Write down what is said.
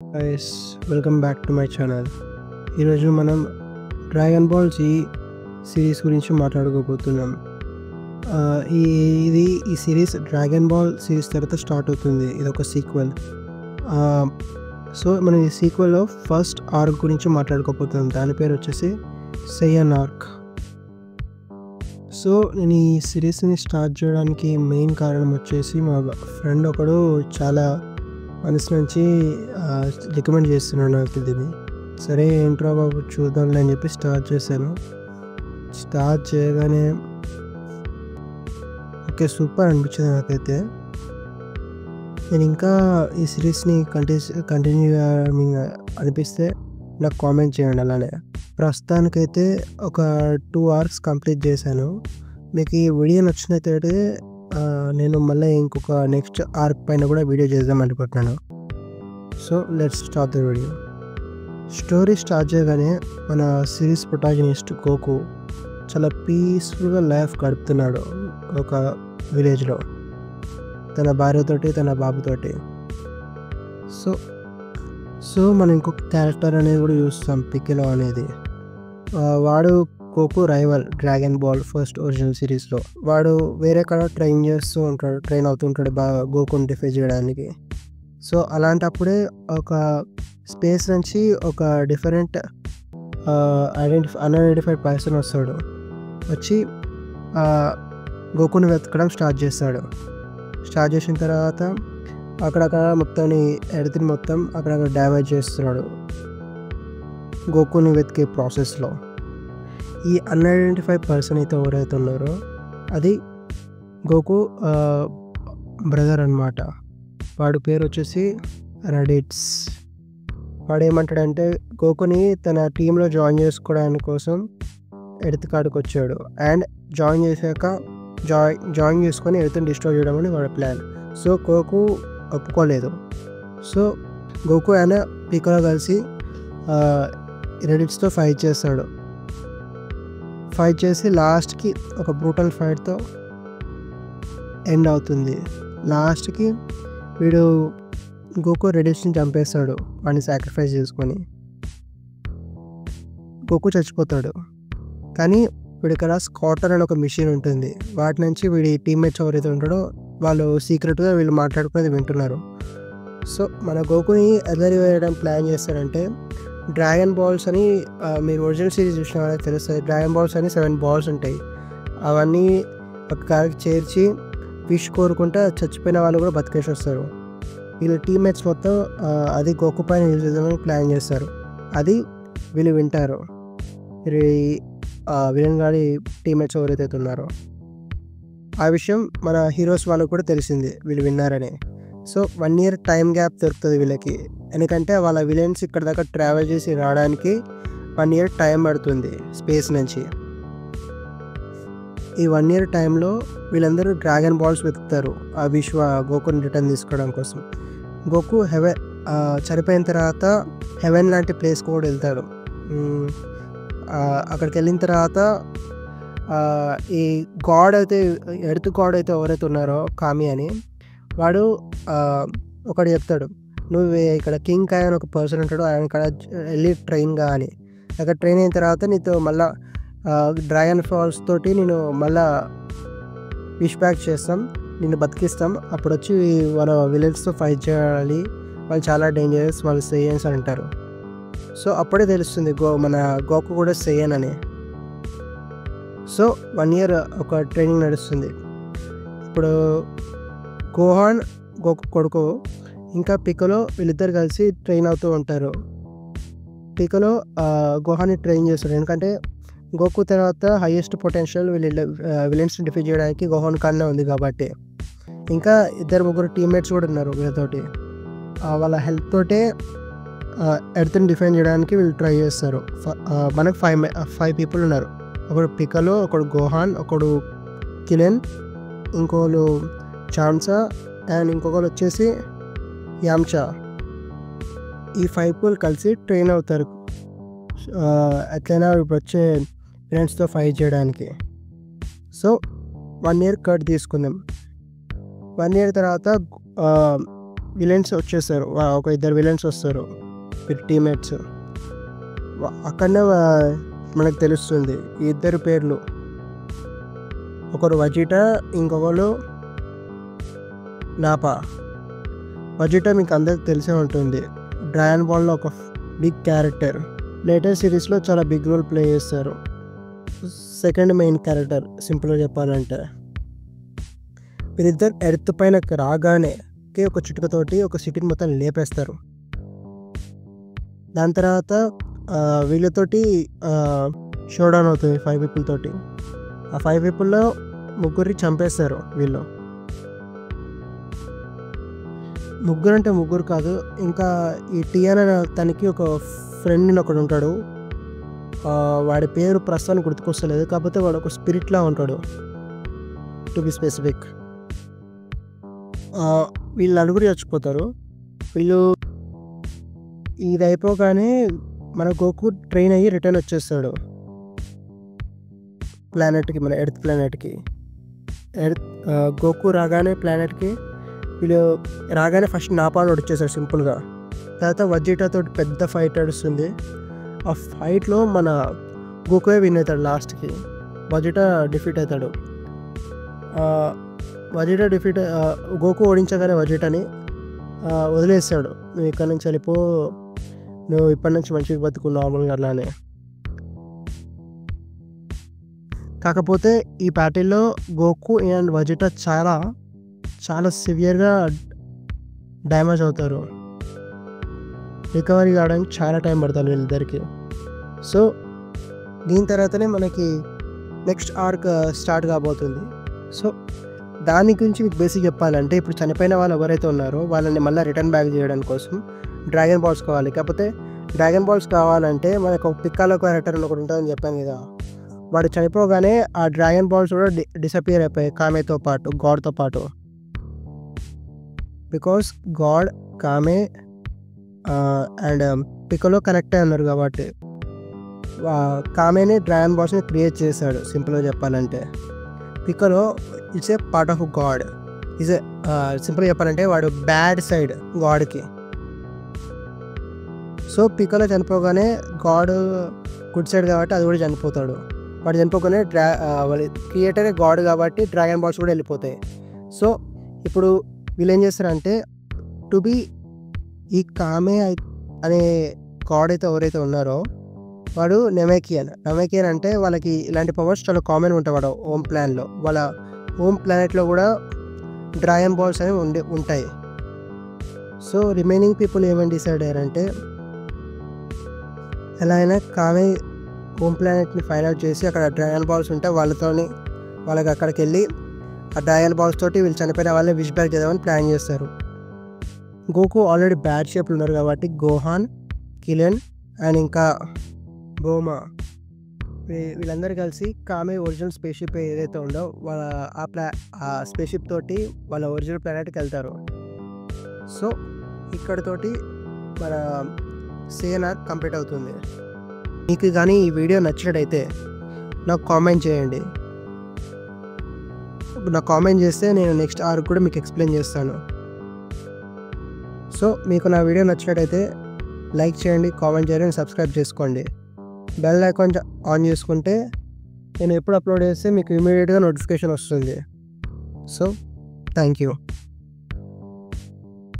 Guys, welcome back to my channel. ఈరోజు మనం dragon Ball Z series గురించి మాట్లాడుకోబోతున్నాం. ఈ సిరీస్ డ్రాగన్ బాల్ సిరీస్ తర్వాత స్టార్ట్ అవుతుంది. ఇది ఒక సీక్వెల్. సో మనం ఈ సీక్వెల్లో ఫస్ట్ ఆర్క్ గురించి మాట్లాడుకోబోతున్నాం. దాని పేరు వచ్చేసి సైయన్ ఆర్క్. సో నేను ఈ సిరీస్ని స్టార్ట్ చేయడానికి మెయిన్ కారణం వచ్చేసి మా ఫ్రెండ్ ఒకడు చాలా మనసు నుంచి రికమెండ్ చేస్తున్నాడు నాకు దీన్ని. సరే ఏంట్రా బాబు చూద్దాంలే అని చెప్పి స్టార్ట్ చేశాను. స్టార్ట్ చేయగానే ఓకే సూపర్ అనిపించింది నాకైతే. నేను ఇంకా ఈ సిరీస్ని కంటిన్యూ అనిపిస్తే నాకు కామెంట్ చేయండి. అలానే ప్రస్తుతానికైతే ఒక 2 hours కంప్లీట్ చేశాను. మీకు ఈ వీడియో నచ్చినట్లయితే నేను మళ్ళీ ఇంకొక నెక్స్ట్ ఆర్క్ పైన కూడా వీడియో చేద్దాం అనుకుంటున్నాను. So let's start the video. Story start చేయగానే మన సిరీస్ ప్రొటాగనిస్ట్ గోకు చాలా పీస్ఫుల్గా లైఫ్ గడుపుతున్నాడు ఒక విలేజ్లో తన భార్యతోటి తన బాబుతోటి. సో మనం ఇంకొక క్యారెక్టర్ అనేది కూడా చూస్తాం, పికిలో అనేది. వాడు Goku rival Dragon Ball first original సిరీస్లో. వాడు వేరే కాడ ట్రైన్ అవుతుంటాడు బాగా గోకుని డిఫెండ్ చేయడానికి. సో అలాంటప్పుడే ఒక స్పేస్ నుంచి ఒక డిఫరెంట్ అన్ఐడెంటిఫైడ్ పర్సన్ వస్తాడు. వచ్చి గోకుని వెతకడం స్టార్ట్ చేసిన తర్వాత అక్కడక్కడ మొత్తాన్ని ఎర్త్ని మొత్తం అక్కడక్కడ డ్యామేజ్ చేస్తున్నాడు గోకుని వెతికే ప్రాసెస్లో. ఈ అన్ఐడెంటిఫైడ్ పర్సన్ అయితే ఎవరైతే ఉన్నారో అది గోకు బ్రదర్ అన్నమాట. వాడు పేరు వచ్చేసి రాడిట్స్. వాడు ఏమంటాడంటే గోకుని తన టీంలో జాయిన్ చేసుకోవడానికి కోసం ఎర్త్ కాడికి వచ్చాడు. అండ్ జాయిన్ చేసుకొని ఎర్త్ని డిస్ట్రాయ్ చేయడం అని వాడి ప్లాన్. సో గోకు ఒప్పుకోలేదు. సో గోకు ఆయన పికోలో కలిసి రెడిట్స్తో ఫైట్ చేసి లాస్ట్కి ఒక బ్రూటల్ ఫైట్తో ఎండ్ అవుతుంది. లాస్ట్కి వీడు గోకు రెడిట్స్ని చంపేస్తాడు వాడిని సాక్రిఫైస్ చేసుకొని. గోకు చచ్చిపోతాడు. కానీ వీడి ఇక్కడ స్కాటర్ అని ఒక మిషన్ ఉంటుంది. వాటి నుంచి వీడి టీమ్మేట్స్ ఎవరైతే ఉంటాడో వాళ్ళు సీక్రెట్గా వీళ్ళు మాట్లాడుకునేది వింటున్నారు. సో మన గోకుని ఎదరి వేయడం ప్లాన్ చేస్తారంటే డ్రాగన్ బాల్స్ అని మీరు ఒరిజినల్ సిరీస్ చూసిన వాళ్ళకి తెలుస్తుంది. డ్రాగన్ బాల్స్ అని 7 balls ఉంటాయి. అవన్నీ ఒక కాడికి చేర్చి విష్ కోరుకుంటా చచ్చిపోయిన వాళ్ళు కూడా బతికేసి వస్తారు. వీళ్ళ టీమ్మేట్స్ మొత్తం అది గోకు పైన యూజ్ చేద్దామని ప్లాన్ చేస్తారు. అది వీళ్ళు వింటారు. విలన్ గాడి టీమ్మేట్స్ ఎవరైతే ఉన్నారో ఆ విషయం మన హీరోస్ వాళ్ళకు కూడా తెలిసింది వీళ్ళు విన్నారని. సో 1 year టైం గ్యాప్ దొరుకుతుంది వీళ్ళకి. ఎందుకంటే వాళ్ళ విలన్స్ ఇక్కడ దాకా ట్రావెల్ చేసి రావడానికి 1 year టైం పడుతుంది స్పేస్ నుంచి. ఈ 1 year టైంలో వీళ్ళందరూ డ్రాగన్ బాల్స్ వెతుకుతారు ఆ గోకుని రిటర్న్ తీసుకోవడం కోసం. గోకు చనిపోయిన తర్వాత హెవెన్ లాంటి ప్లేస్కి కూడా వెళ్తాడు. అక్కడికి వెళ్ళిన తర్వాత ఈ ఎర్త్ గాడ్ అయితే ఎవరైతే ఉన్నారో కామి అని వాడు ఒకడు చెప్తాడు, నువ్వు ఇక్కడ కింగ్ కాయ్ అని ఒక పర్సన్ ఉంటాడు, ఆయన ఇక్కడ వెళ్ళి ట్రైన్గా అని. అక్కడ ట్రైన్ అయిన తర్వాత నీతో మళ్ళీ డ్రాగన్ ఫాల్స్ తోటి నేను మళ్ళీ విష్ బ్యాక్ చేస్తాం, నిన్ను బతికిస్తాం. అప్పుడు వచ్చి మన విలన్స్తో ఫైట్ చేయాలి, వాళ్ళు చాలా డేంజరస్, వాళ్ళు సైయన్స్ అని అంటారు. సో అప్పుడే తెలుస్తుంది మన గోకు కూడా సైయన్ అని. సో 1 year ఒక ట్రైనింగ్ నడుస్తుంది. ఇప్పుడు గోకు కొడుకు ఇంకా పికోలో వీళ్ళిద్దరు కలిసి ట్రైన్ అవుతూ ఉంటారు. పికోలో గోహాన్ని ట్రైన్ చేస్తాడు. ఎందుకంటే గోకు తర్వాత హైయెస్ట్ పొటెన్షియల్ విలన్స్ని డిఫీట్ చేయడానికి గోహాన్ కన్నా ఉంది కాబట్టి. ఇంకా 2-3 టీమ్మేట్స్ కూడా ఉన్నారు వీళ్ళతోటి. వాళ్ళ హెల్ప్ తోటే ఎర్త్ని డిఫెండ్ చేయడానికి వీళ్ళు ట్రై చేస్తారు. మనకు 5 people ఉన్నారు. ఒకడు పికోలో, ఒకడు గోహాన్, ఒకడు కిలెన్, ఇంకోళ్ళు చామ్సా అండ్ ఇంకొకరు వచ్చేసి యామ్చా. ఈ 5 people కలిసి ట్రైన్ అవుతారు ఎట్లయినా ఇప్పుడు వచ్చే ఫ్రెండ్స్తో ఫైట్ చేయడానికి. సో 1 year కట్ తీసుకుందాం. 1 year తర్వాత విలన్స్ వచ్చేస్తారు. ఒక ఇద్దరు విలన్స్ వస్తారు టీమ్మేట్స్. అక్కడనే మనకు తెలుస్తుంది ఈ ఇద్దరు పేర్లు. ఒకరు వజిటా, ఇంకొకరు నాపా. వజిటా మీకు అందరికి తెలిసే ఉంటుంది, డ్రాగన్ బాల్లో ఒక బిగ్ క్యారెక్టర్. లేటెస్ట్ సిరీస్లో చాలా బిగ్ రోల్ ప్లే చేస్తారు. సెకండ్ మెయిన్ క్యారెక్టర్ సింపుల్గా చెప్పాలంటే. వీరిద్దరు ఎర్త్ పైన రాగానే ఒక చిటుకతోటి ఒక సిటీని మొత్తం లేపేస్తారు. దాని తర్వాత వీళ్ళతోటి షోడౌన్ అవుతుంది 5 people తోటి. ఆ 5 peopleలో 3 చంపేస్తారు వీళ్ళు. 3 అంటే 3 కాదు, ఇంకా ఈ టియానా తనకి ఒక ఫ్రెండ్ ఒకడు ఉంటాడు. వాడి పేరు ప్రస్తుతానికి గుర్తుకొస్తలేదు, కాకపోతే వాడు ఒక స్పిరిట్లా ఉంటాడు టు బి స్పెసిఫిక్. వీళ్ళు నలుగురు చచ్చిపోతారు. వీళ్ళు ఇది అయిపోగానే మన గోకు ట్రైన్ అయ్యి రిటర్న్ వచ్చేస్తాడు ప్లానెట్కి, మన ఎర్త్ ప్లానెట్కి. గోకు రాగానే ప్లానెట్కి వీళ్ళు రాగానే ఫస్ట్ నాపాను వచ్చేసాడు సింపుల్గా. తర్వాత వజిటాతో పెద్ద ఫైట్ నడుస్తుంది. ఆ ఫైట్లో మన గోకువే విన్ అవుతాడు లాస్ట్కి. వజిటా డిఫీట్ అవుతాడు. గోకు ఓడించగానే వజిటాని వదిలేస్తాడు, నువ్వు ఇక్కడ నుంచి వెళ్ళిపో, నువ్వు ఇప్పటి నుంచి మంచిగా బతుకు నార్మల్గా అలానే. కాకపోతే ఈ బ్యాటిల్లో గోకు అండ్ వజిటా చాలా చాలా సివియర్గా డ్యామేజ్ అవుతారు. రికవరీ కావడానికి చాలా టైం పడుతుంది వీళ్ళిద్దరికి. సో దీని తర్వాతనే మనకి నెక్స్ట్ ఆర్క్ స్టార్ట్ కాబోతుంది. సో దాని గురించి మీకు బేసిక్ చెప్పాలంటే, ఇప్పుడు చనిపోయిన వాళ్ళు ఎవరైతే ఉన్నారో వాళ్ళని మళ్ళీ రిటర్న్ బ్యాక్ చేయడం కోసం డ్రాగన్ బాల్స్ కావాలి. కాకపోతే డ్రాగన్ బాల్స్ కావాలంటే మనకు ఒక పిక్కాలో క్యారెక్టర్ ఒకటి ఉంటుందని చెప్పాను కదా, వాడు చనిపోగానే ఆ డ్రాగన్ బాల్స్ కూడా డిసపియర్ అయిపోయాయి కామేతో పాటు, గాడ్తో పాటు. బికాస్ గాడ్, కామే అండ్ పికలో కనెక్ట్ అయి ఉన్నారు కాబట్టి కామేనే డ్రాగన్ బాల్స్ని క్రియేట్ చేశాడు సింపుల్గా చెప్పాలంటే. Piccolo it's a part of God. Is a సింపుల్గా చెప్పాలంటే వాడు బ్యాడ్ సైడ్ గాడ్కి. సో పికలో చనిపోగానే గాడ్ గుడ్ సైడ్ కాబట్టి అది కూడా చనిపోతాడు. వాడు చనిపోగానే క్రియేటరే గాడ్ కాబట్టి డ్రాగన్ బాల్స్ కూడా వెళ్ళిపోతాయి. సో ఇప్పుడు వీళ్ళు ఏం చేస్తారంటే, టు బి ఈ కామే అనే గాడ్ అయితే ఎవరైతే ఉన్నారో వాడు నెమేకియన్ అంటే వాళ్ళకి ఇలాంటి పవర్స్ చాలా కామన్ ఉంటాయి వాడు హోమ్ ప్లాన్లో. వాళ్ళ హోమ్ ప్లానెట్లో కూడా డ్రాగన్ బాల్స్ అనేవి ఉంటాయి. సో రిమైనింగ్ పీపుల్ ఏమని డిసైడ్ అయ్యారంటే, ఎలా అయినా కామే హోమ్ ప్లానెట్ని ఫైండ్ అవుట్ చేసి అక్కడ డ్రాగన్ బాల్స్ ఉంటే వాళ్ళకి అక్కడికి వెళ్ళి ఆ డ్రాగన్ బాల్స్ తోటి వీళ్ళు చనిపోయిన వాళ్ళని విష్ బ్యాక్ చేద్దామని ప్లాన్ చేస్తారు. గోకు ఆల్రెడీ బ్యాడ్ షేప్లు ఉన్నారు కాబట్టి గోహాన్, కిలెన్ అండ్ ఇంకా బోమా వీళ్ళందరూ కలిసి కామే ఒరిజినల్ స్పేస్షిప్ ఏదైతే ఉందో వాళ్ళ ఆ స్పేస్షిప్ తోటి వాళ్ళ ఒరిజినల్ ప్లానెట్కి వెళ్తారు. సో ఇక్కడతోటి మన సెకండ్ ఆర్క్ కంప్లీట్ అవుతుంది. మీకు కానీ ఈ వీడియో నచ్చినట్టయితే నాకు కామెంట్ చేయండి. నాకు కామెంట్ చేస్తే నేను నెక్స్ట్ ఆర్క్ కూడా మీకు ఎక్స్ప్లెయిన్ చేస్తాను. సో మీకు నా వీడియో నచ్చినట్టయితే లైక్ చేయండి, కామెంట్ చేయండి, సబ్స్క్రైబ్ చేసుకోండి. బెల్ ఐకాన్ ఆన్ చేసుకుంటే నేను ఎప్పుడు అప్లోడ్ చేస్తే మీకు ఇమీడియట్గా నోటిఫికేషన్ వస్తుంది. So thank you.